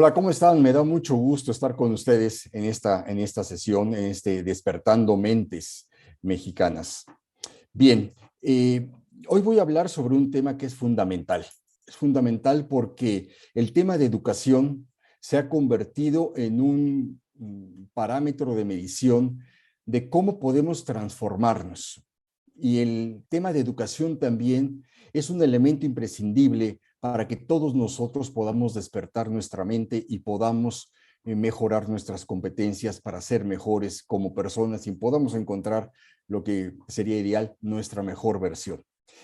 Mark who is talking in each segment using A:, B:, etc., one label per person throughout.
A: Hola, ¿cómo están? Me da mucho gusto estar con ustedes en esta sesión, en este Despertando Mentes Mexicanas. Bien, hoy voy a hablar sobre un tema que es fundamental. Es fundamental porque el tema de educación se ha convertido en un parámetro de medición de cómo podemos transformarnos. Y el tema de educación también es un elemento imprescindible para que todos nosotros podamos despertar nuestra mente y podamos mejorar nuestras competencias para ser mejores como personas y podamos encontrar lo que sería ideal, nuestra mejor versión.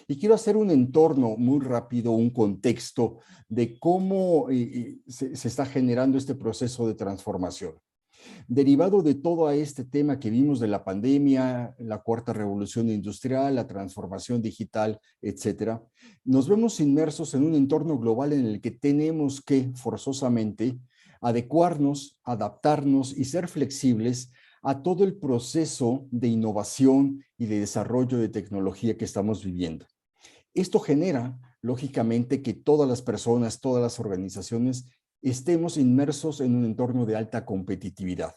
A: Y quiero hacer un entorno muy rápido, un contexto de cómo se está generando este proceso de transformación. Derivado de todo este tema que vimos de la pandemia, la cuarta revolución industrial, la transformación digital, etcétera, nos vemos inmersos en un entorno global en el que tenemos que forzosamente adecuarnos, adaptarnos y ser flexibles a todo el proceso de innovación y de desarrollo de tecnología que estamos viviendo. Esto genera, lógicamente, que todas las personas, todas las organizaciones estemos inmersos en un entorno de alta competitividad.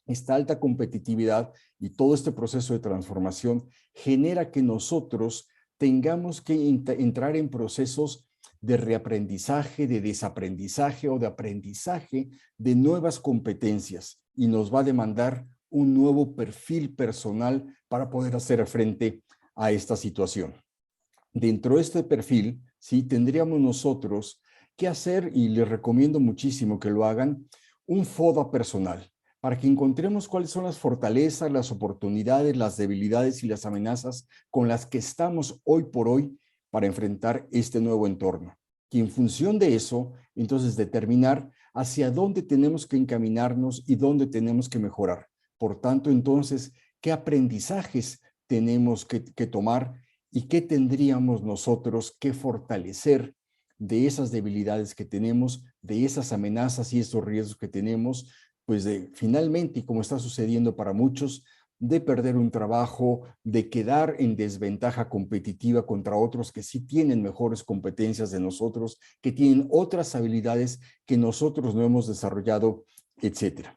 A: Esta alta competitividad y todo este proceso de transformación genera que nosotros tengamos que entrar en procesos de reaprendizaje, de desaprendizaje o de aprendizaje de nuevas competencias y nos va a demandar un nuevo perfil personal para poder hacer frente a esta situación. Dentro de este perfil, sí, tendríamos nosotros que hacer, y les recomiendo muchísimo que lo hagan, un FODA personal, para que encontremos cuáles son las fortalezas, las oportunidades, las debilidades y las amenazas con las que estamos hoy por hoy para enfrentar este nuevo entorno. Y en función de eso, entonces determinar hacia dónde tenemos que encaminarnos y dónde tenemos que mejorar. Por tanto, entonces, ¿qué aprendizajes tenemos que tomar y qué tendríamos nosotros que fortalecer de esas debilidades que tenemos, de esas amenazas y esos riesgos que tenemos, pues de finalmente, y como está sucediendo para muchos, de perder un trabajo, de quedar en desventaja competitiva contra otros que sí tienen mejores competencias de nosotros, que tienen otras habilidades que nosotros no hemos desarrollado, etcétera.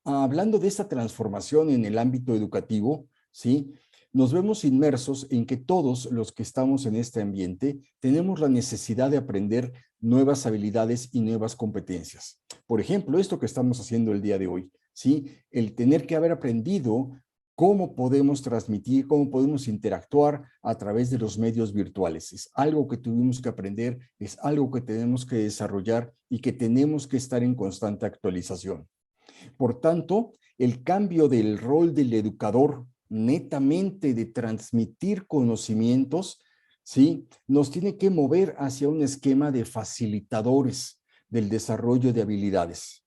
A: Hablando de esta transformación en el ámbito educativo, ¿sí? Nos vemos inmersos en que todos los que estamos en este ambiente tenemos la necesidad de aprender nuevas habilidades y nuevas competencias. Por ejemplo, esto que estamos haciendo el día de hoy, ¿sí? El tener que haber aprendido cómo podemos transmitir, cómo podemos interactuar a través de los medios virtuales. Es algo que tuvimos que aprender, es algo que tenemos que desarrollar y que tenemos que estar en constante actualización. Por tanto, el cambio del rol del educador netamente de transmitir conocimientos, ¿sí? Nos tiene que mover hacia un esquema de facilitadores del desarrollo de habilidades,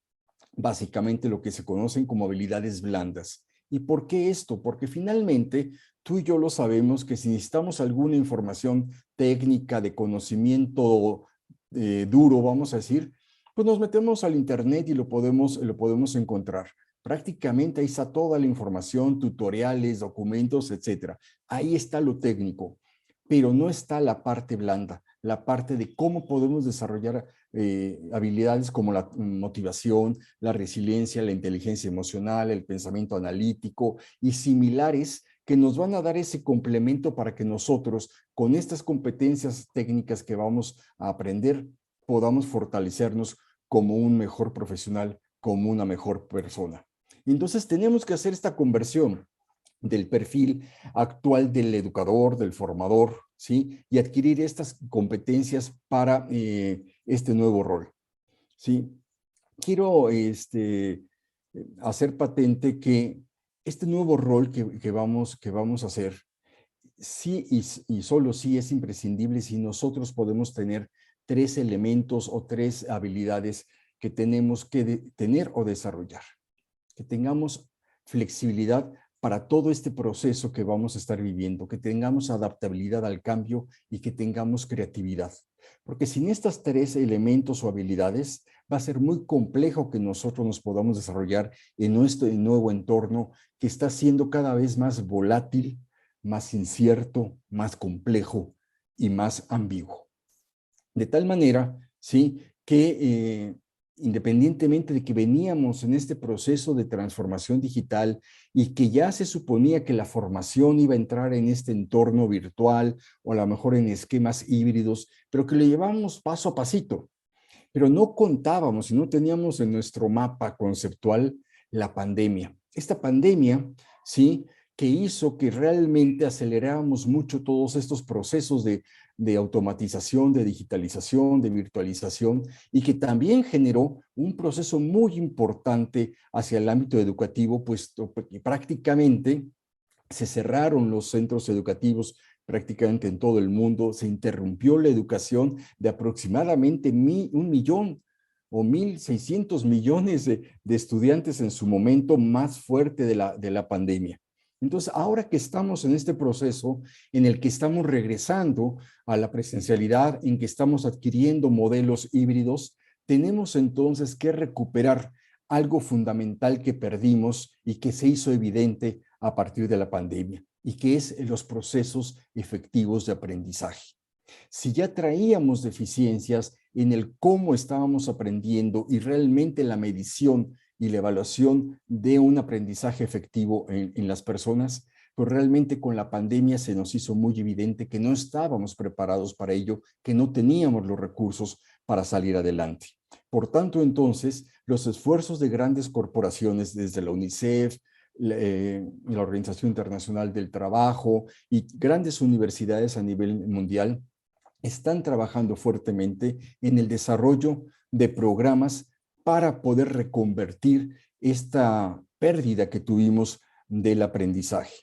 A: básicamente lo que se conocen como habilidades blandas. ¿Y por qué esto? Porque finalmente tú y yo lo sabemos que si necesitamos alguna información técnica de conocimiento duro, vamos a decir, pues nos metemos al internet y lo podemos encontrar. Prácticamente ahí está toda la información, tutoriales, documentos, etcétera. Ahí está lo técnico, pero no está la parte blanda, la parte de cómo podemos desarrollar habilidades como la motivación, la resiliencia, la inteligencia emocional, el pensamiento analítico y similares que nos van a dar ese complemento para que nosotros, con estas competencias técnicas que vamos a aprender, podamos fortalecernos como un mejor profesional, como una mejor persona. Entonces tenemos que hacer esta conversión del perfil actual del educador, del formador, ¿sí? Y adquirir estas competencias para este nuevo rol, ¿sí? Quiero hacer patente que este nuevo rol que vamos a hacer, sí y solo sí es imprescindible si nosotros podemos tener tres elementos o tres habilidades que tenemos que tener o desarrollar. Que tengamos flexibilidad para todo este proceso que vamos a estar viviendo, que tengamos adaptabilidad al cambio y que tengamos creatividad. Porque sin estos tres elementos o habilidades, va a ser muy complejo que nosotros nos podamos desarrollar en nuestro nuevo entorno que está siendo cada vez más volátil, más incierto, más complejo y más ambiguo. De tal manera, ¿sí? Que independientemente de que veníamos en este proceso de transformación digital y que ya se suponía que la formación iba a entrar en este entorno virtual o a lo mejor en esquemas híbridos, pero que lo llevamos paso a pasito. Pero no contábamos y no teníamos en nuestro mapa conceptual la pandemia. Esta pandemia, ¿sí?, que hizo que realmente aceleráramos mucho todos estos procesos de automatización, de digitalización, de virtualización, y que también generó un proceso muy importante hacia el ámbito educativo, puesto que prácticamente se cerraron los centros educativos prácticamente en todo el mundo, se interrumpió la educación de aproximadamente 1 millón o 1.600 millones de estudiantes en su momento más fuerte de la pandemia. Entonces, ahora que estamos en este proceso en el que estamos regresando a la presencialidad, en que estamos adquiriendo modelos híbridos, tenemos entonces que recuperar algo fundamental que perdimos y que se hizo evidente a partir de la pandemia, y que es los procesos efectivos de aprendizaje. Si ya traíamos deficiencias en el cómo estábamos aprendiendo y realmente la medición y la evaluación de un aprendizaje efectivo en las personas, pues realmente con la pandemia se nos hizo muy evidente que no estábamos preparados para ello, que no teníamos los recursos para salir adelante. Por tanto, entonces, los esfuerzos de grandes corporaciones, desde la UNICEF, la Organización Internacional del Trabajo y grandes universidades a nivel mundial, están trabajando fuertemente en el desarrollo de programas para poder reconvertir esta pérdida que tuvimos del aprendizaje.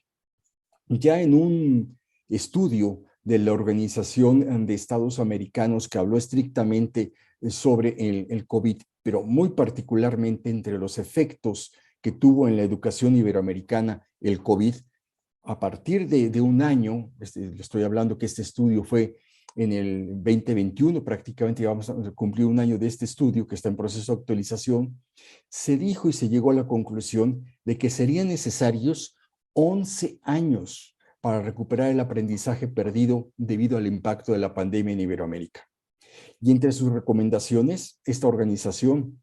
A: Ya en un estudio de la Organización de Estados Americanos que habló estrictamente sobre el COVID, pero muy particularmente entre los efectos que tuvo en la educación iberoamericana el COVID, a partir de un año, le estoy hablando que este estudio fue en el 2021, prácticamente vamos a cumplir un año de este estudio que está en proceso de actualización, se dijo y se llegó a la conclusión de que serían necesarios 11 años para recuperar el aprendizaje perdido debido al impacto de la pandemia en Iberoamérica. Y entre sus recomendaciones, esta organización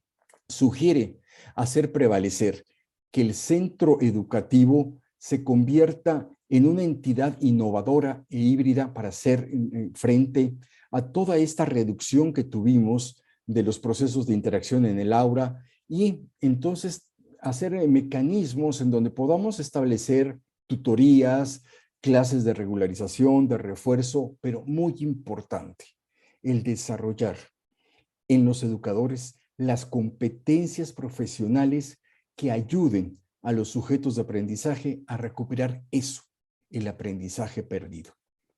A: sugiere hacer prevalecer que el centro educativo se convierta en una entidad innovadora e híbrida para hacer frente a toda esta reducción que tuvimos de los procesos de interacción en el aula y entonces hacer mecanismos en donde podamos establecer tutorías, clases de regularización, de refuerzo, pero muy importante, el desarrollar en los educadores las competencias profesionales que ayuden a los sujetos de aprendizaje a recuperar eso, el aprendizaje perdido.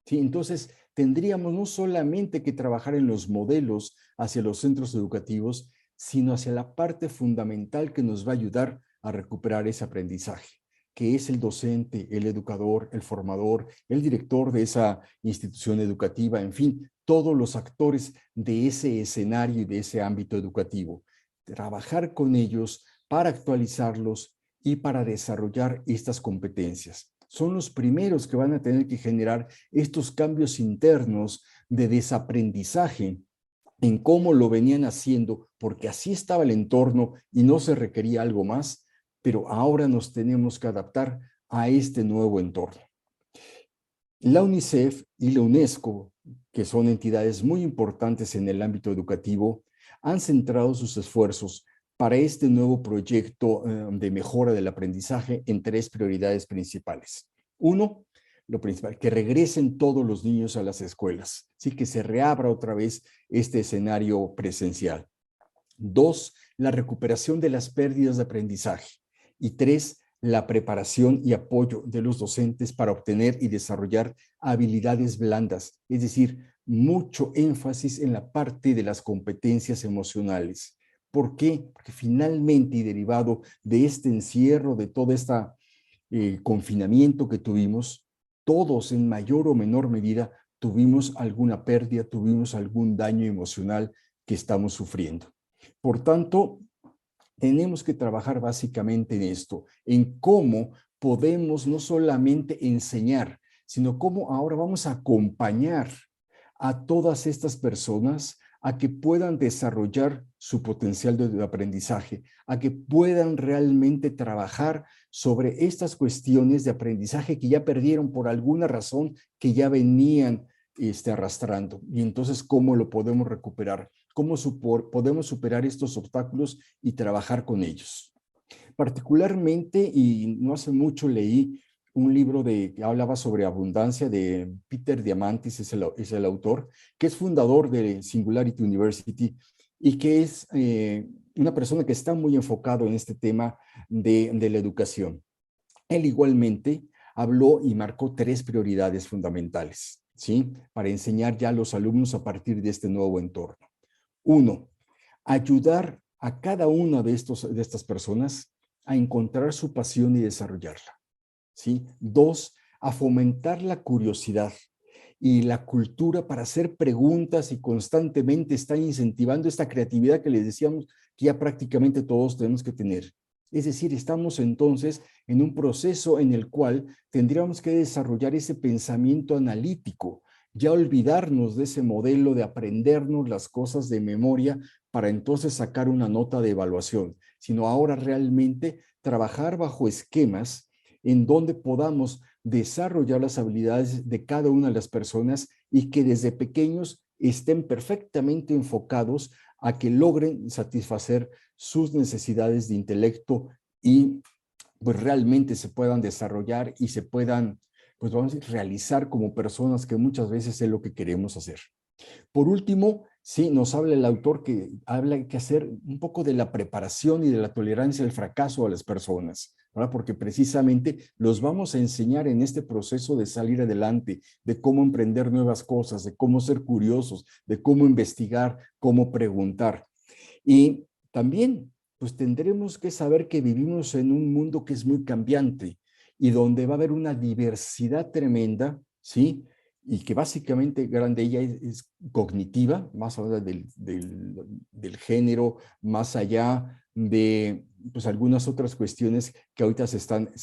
A: ¿Sí? Entonces, tendríamos no solamente que trabajar en los modelos hacia los centros educativos, sino hacia la parte fundamental que nos va a ayudar a recuperar ese aprendizaje, que es el docente, el educador, el formador, el director de esa institución educativa, en fin, todos los actores de ese escenario y de ese ámbito educativo. Trabajar con ellos para actualizarlos y para desarrollar estas competencias. Son los primeros que van a tener que generar estos cambios internos de desaprendizaje en cómo lo venían haciendo, porque así estaba el entorno y no se requería algo más, pero ahora nos tenemos que adaptar a este nuevo entorno. La UNICEF y la UNESCO, que son entidades muy importantes en el ámbito educativo, han centrado sus esfuerzos para este nuevo proyecto de mejora del aprendizaje en 3 prioridades principales. Uno, lo principal, que regresen todos los niños a las escuelas, ¿sí? Que se reabra otra vez este escenario presencial. 2, la recuperación de las pérdidas de aprendizaje. Y 3, la preparación y apoyo de los docentes para obtener y desarrollar habilidades blandas, es decir, mucho énfasis en la parte de las competencias emocionales. ¿Por qué? Porque finalmente y derivado de este encierro, de todo este confinamiento que tuvimos, todos en mayor o menor medida tuvimos alguna pérdida, tuvimos algún daño emocional que estamos sufriendo. Por tanto, tenemos que trabajar básicamente en esto, en cómo podemos no solamente enseñar, sino cómo ahora vamos a acompañar a todas estas personas a que puedan desarrollar su potencial de aprendizaje, a que puedan realmente trabajar sobre estas cuestiones de aprendizaje que ya perdieron por alguna razón, que ya venían arrastrando. Y entonces, ¿cómo lo podemos recuperar? ¿Cómo podemos superar estos obstáculos y trabajar con ellos? Particularmente, y no hace mucho leí un libro que hablaba sobre abundancia de Peter Diamandis, es el autor, que es fundador de Singularity University y que es una persona que está muy enfocado en este tema de la educación. Él igualmente habló y marcó 3 prioridades fundamentales, ¿sí? Para enseñar ya a los alumnos a partir de este nuevo entorno. 1, ayudar a cada una de estas personas a encontrar su pasión y desarrollarla, ¿sí? 2, a fomentar la curiosidad y la cultura para hacer preguntas y constantemente estar incentivando esta creatividad que les decíamos que ya prácticamente todos tenemos que tener. Es decir, estamos entonces en un proceso en el cual tendríamos que desarrollar ese pensamiento analítico, ya olvidarnos de ese modelo de aprendernos las cosas de memoria para entonces sacar una nota de evaluación, sino ahora realmente trabajar bajo esquemas en donde podamos desarrollar las habilidades de cada una de las personas y que desde pequeños estén perfectamente enfocados a que logren satisfacer sus necesidades de intelecto y pues realmente se puedan desarrollar y se puedan, pues vamos a decir, realizar como personas, que muchas veces es lo que queremos hacer. Por último, sí, nos habla el autor que habla que hacer un poco de la preparación y de la tolerancia al fracaso a las personas, ¿verdad? Porque precisamente los vamos a enseñar en este proceso de salir adelante, de cómo emprender nuevas cosas, de cómo ser curiosos, de cómo investigar, cómo preguntar. Y también, pues tendremos que saber que vivimos en un mundo que es muy cambiante y donde va a haber una diversidad tremenda, ¿sí? Y que básicamente gran de ella es cognitiva, más allá del género, más allá de pues, algunas otras cuestiones que ahorita se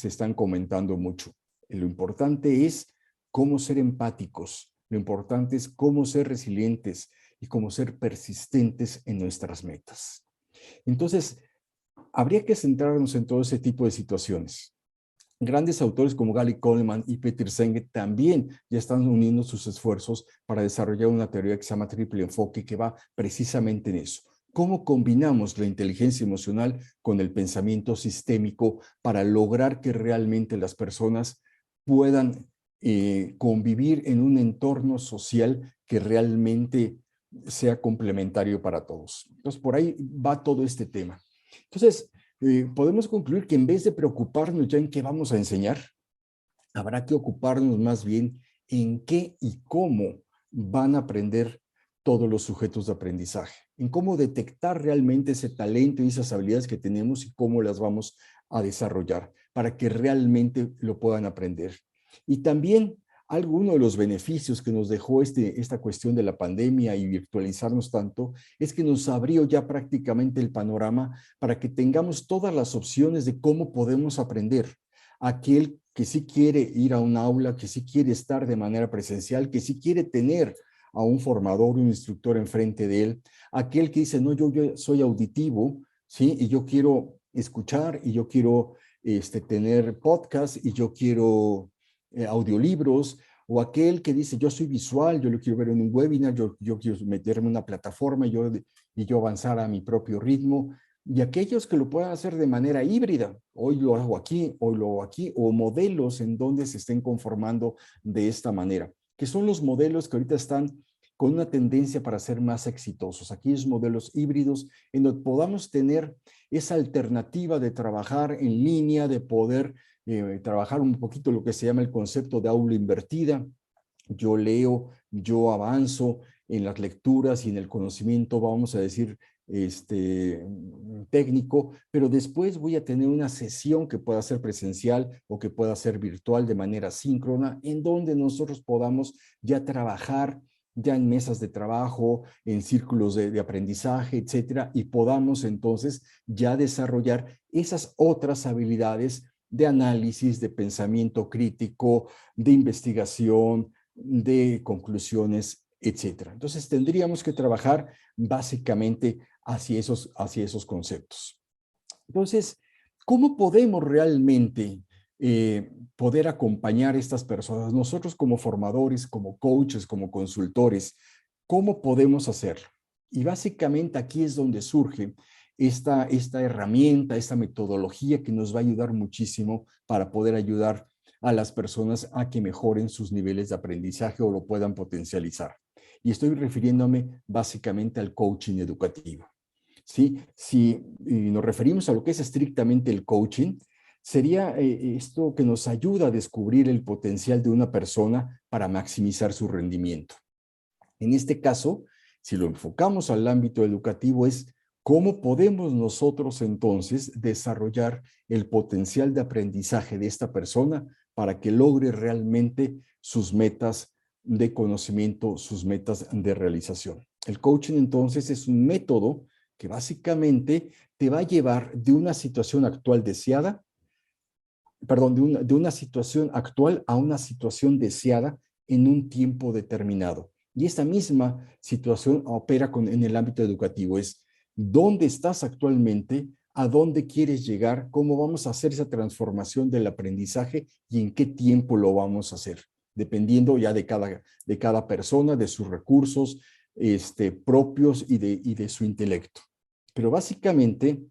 A: están comentando mucho. Lo importante es cómo ser empáticos, lo importante es cómo ser resilientes y cómo ser persistentes en nuestras metas. Entonces, habría que centrarnos en todo ese tipo de situaciones. Grandes autores como Gary Coleman y Peter Senge también ya están uniendo sus esfuerzos para desarrollar una teoría que se llama triple enfoque, que va precisamente en eso. ¿Cómo combinamos la inteligencia emocional con el pensamiento sistémico para lograr que realmente las personas puedan convivir en un entorno social que realmente sea complementario para todos? Entonces, por ahí va todo este tema. Entonces, podemos concluir que en vez de preocuparnos ya en qué vamos a enseñar, habrá que ocuparnos más bien en qué y cómo van a aprender todos los sujetos de aprendizaje, en cómo detectar realmente ese talento y esas habilidades que tenemos y cómo las vamos a desarrollar para que realmente lo puedan aprender. Y también alguno de los beneficios que nos dejó esta cuestión de la pandemia y virtualizarnos tanto es que nos abrió ya prácticamente el panorama para que tengamos todas las opciones de cómo podemos aprender. Aquel que sí quiere ir a un aula, que sí quiere estar de manera presencial, que sí quiere tener a un formador, un instructor enfrente de él, aquel que dice, no, yo soy auditivo, ¿sí? Y yo quiero escuchar y yo quiero tener podcast y yo quiero audiolibros, o aquel que dice, yo soy visual, yo lo quiero ver en un webinar, yo quiero meterme en una plataforma y yo avanzar a mi propio ritmo, y aquellos que lo puedan hacer de manera híbrida, hoy lo hago aquí, hoy lo hago aquí, o modelos en donde se estén conformando de esta manera, que son los modelos que ahorita están con una tendencia para ser más exitosos, aquellos modelos híbridos en donde podamos tener esa alternativa de trabajar en línea, de poder trabajar un poquito lo que se llama el concepto de aula invertida. Yo leo, yo avanzo en las lecturas y en el conocimiento, vamos a decir, técnico, pero después voy a tener una sesión que pueda ser presencial o que pueda ser virtual de manera síncrona, en donde nosotros podamos ya trabajar ya en mesas de trabajo, en círculos de aprendizaje, etcétera, y podamos entonces ya desarrollar esas otras habilidades de análisis, de pensamiento crítico, de investigación, de conclusiones, etcétera. Entonces, tendríamos que trabajar básicamente hacia esos conceptos. Entonces, ¿cómo podemos realmente poder acompañar a estas personas? Nosotros como formadores, como coaches, como consultores, ¿cómo podemos hacerlo? Y básicamente aquí es donde surge esta herramienta, esta metodología que nos va a ayudar muchísimo para poder ayudar a las personas a que mejoren sus niveles de aprendizaje o lo puedan potencializar. Y estoy refiriéndome básicamente al coaching educativo. ¿Sí? Si nos referimos a lo que es estrictamente el coaching, sería esto que nos ayuda a descubrir el potencial de una persona para maximizar su rendimiento. En este caso, si lo enfocamos al ámbito educativo, es cómo podemos nosotros entonces desarrollar el potencial de aprendizaje de esta persona para que logre realmente sus metas de conocimiento, sus metas de realización. El coaching entonces es un método que básicamente te va a llevar de una situación actual deseada, perdón, de una situación actual a una situación deseada en un tiempo determinado. Y esta misma situación opera en el ámbito educativo, es dónde estás actualmente, a dónde quieres llegar, cómo vamos a hacer esa transformación del aprendizaje y en qué tiempo lo vamos a hacer, dependiendo ya de cada persona, de sus recursos propios y de su intelecto. Pero básicamente,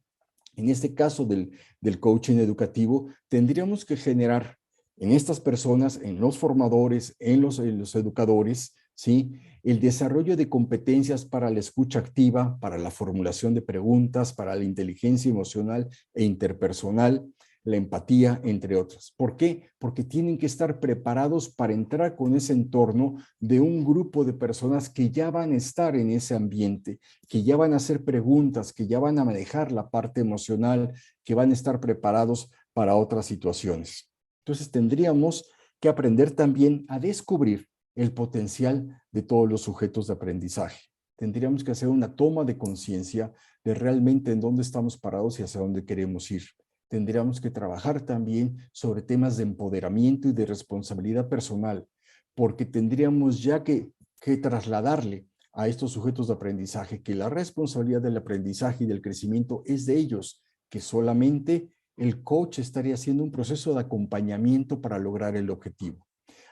A: en este caso del coaching educativo, tendríamos que generar en estas personas, en los formadores, en los educadores, ¿sí? El desarrollo de competencias para la escucha activa, para la formulación de preguntas, para la inteligencia emocional e interpersonal, la empatía, entre otras. ¿Por qué? Porque tienen que estar preparados para entrar con ese entorno de un grupo de personas que ya van a estar en ese ambiente, que ya van a hacer preguntas, que ya van a manejar la parte emocional, que van a estar preparados para otras situaciones. Entonces tendríamos que aprender también a descubrir el potencial de todos los sujetos de aprendizaje. Tendríamos que hacer una toma de conciencia de realmente en dónde estamos parados y hacia dónde queremos ir. Tendríamos que trabajar también sobre temas de empoderamiento y de responsabilidad personal, porque tendríamos ya que trasladarle a estos sujetos de aprendizaje que la responsabilidad del aprendizaje y del crecimiento es de ellos, que solamente el coach estaría haciendo un proceso de acompañamiento para lograr el objetivo,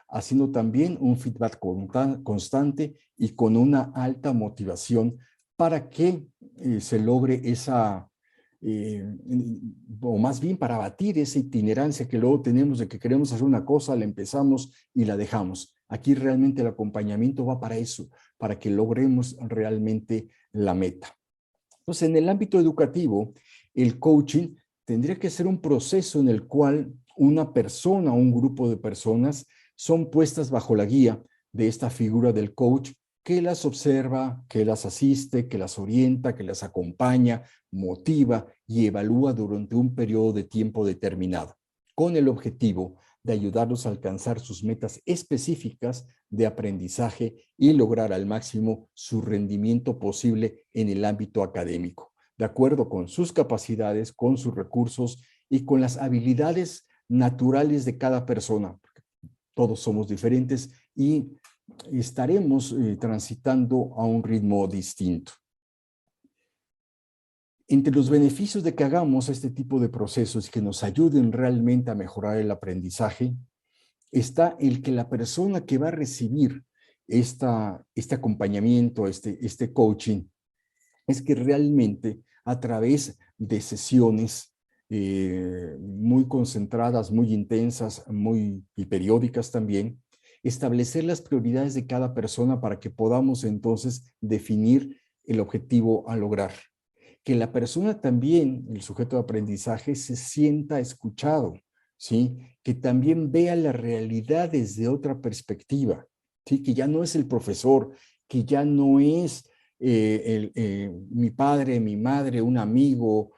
A: haciendo también un feedback constante y con una alta motivación para que se logre esa, o más bien para batir esa itinerancia que luego tenemos de que queremos hacer una cosa, la empezamos y la dejamos. Aquí realmente el acompañamiento va para eso, para que logremos realmente la meta. Entonces, en el ámbito educativo, el coaching tendría que ser un proceso en el cual una persona o un grupo de personas son puestas bajo la guía de esta figura del coach que las observa, que las asiste, que las orienta, que las acompaña, motiva y evalúa durante un periodo de tiempo determinado, con el objetivo de ayudarlos a alcanzar sus metas específicas de aprendizaje y lograr al máximo su rendimiento posible en el ámbito académico, de acuerdo con sus capacidades, con sus recursos y con las habilidades naturales de cada persona. Todos somos diferentes y estaremos transitando a un ritmo distinto. Entre los beneficios de que hagamos este tipo de procesos y que nos ayuden realmente a mejorar el aprendizaje, está el que la persona que va a recibir este acompañamiento, este coaching, es que realmente a través de sesiones muy concentradas, muy intensas, y periódicas también, establecer las prioridades de cada persona para que podamos entonces definir el objetivo a lograr. Que la persona también, el sujeto de aprendizaje, se sienta escuchado, ¿sí? Que también vea la realidad desde otra perspectiva, ¿sí? Que ya no es el profesor, que ya no es mi padre, mi madre, un amigo,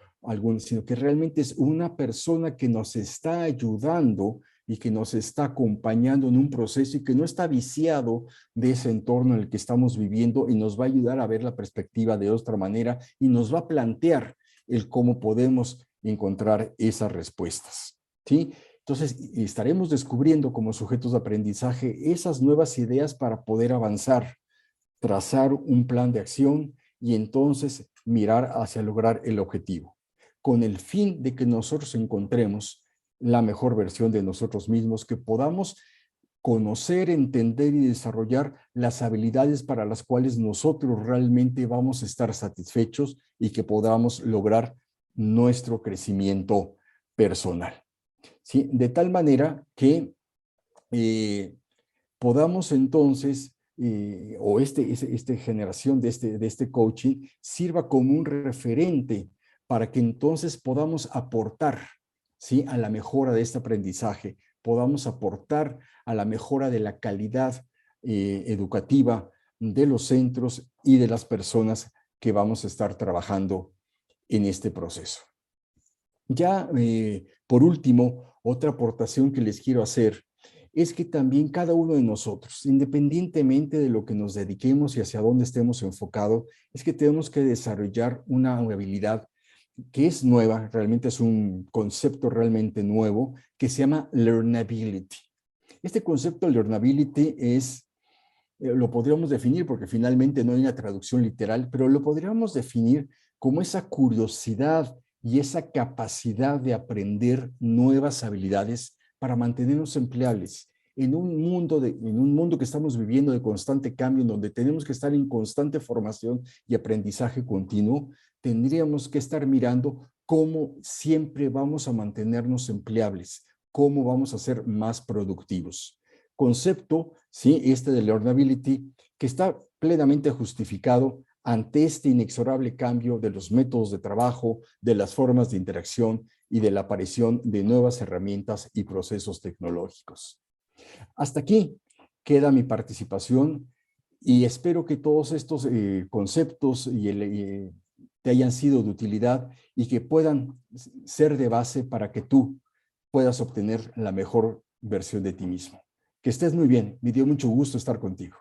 A: sino que realmente es una persona que nos está ayudando y que nos está acompañando en un proceso y que no está viciado de ese entorno en el que estamos viviendo y nos va a ayudar a ver la perspectiva de otra manera y nos va a plantear el cómo podemos encontrar esas respuestas, ¿sí? Entonces, estaremos descubriendo como sujetos de aprendizaje esas nuevas ideas para poder avanzar, trazar un plan de acción y entonces mirar hacia lograr el objetivo, con el fin de que nosotros encontremos la mejor versión de nosotros mismos, que podamos conocer, entender y desarrollar las habilidades para las cuales nosotros realmente vamos a estar satisfechos y que podamos lograr nuestro crecimiento personal. ¿Sí? De tal manera que podamos entonces, o esta generación de este coaching sirva como un referente para que entonces podamos aportar, ¿sí?, a la mejora de este aprendizaje, podamos aportar a la mejora de la calidad educativa de los centros y de las personas que vamos a estar trabajando en este proceso. Ya, por último, otra aportación que les quiero hacer es que también cada uno de nosotros, independientemente de lo que nos dediquemos y hacia dónde estemos enfocados, es que tenemos que desarrollar una habilidad que es nueva, realmente es un concepto realmente nuevo, que se llama learnability. Este concepto de learnability es, lo podríamos definir porque finalmente no hay una traducción literal, pero lo podríamos definir como esa curiosidad y esa capacidad de aprender nuevas habilidades para mantenernos empleables en un mundo que estamos viviendo de constante cambio, en donde tenemos que estar en constante formación y aprendizaje continuo. Tendríamos que estar mirando cómo siempre vamos a mantenernos empleables, cómo vamos a ser más productivos. Concepto, ¿sí?, este de learnability, que está plenamente justificado ante este inexorable cambio de los métodos de trabajo, de las formas de interacción y de la aparición de nuevas herramientas y procesos tecnológicos. Hasta aquí queda mi participación y espero que todos estos conceptos te hayan sido de utilidad y que puedan ser de base para que tú puedas obtener la mejor versión de ti mismo. Que estés muy bien. Me dio mucho gusto estar contigo.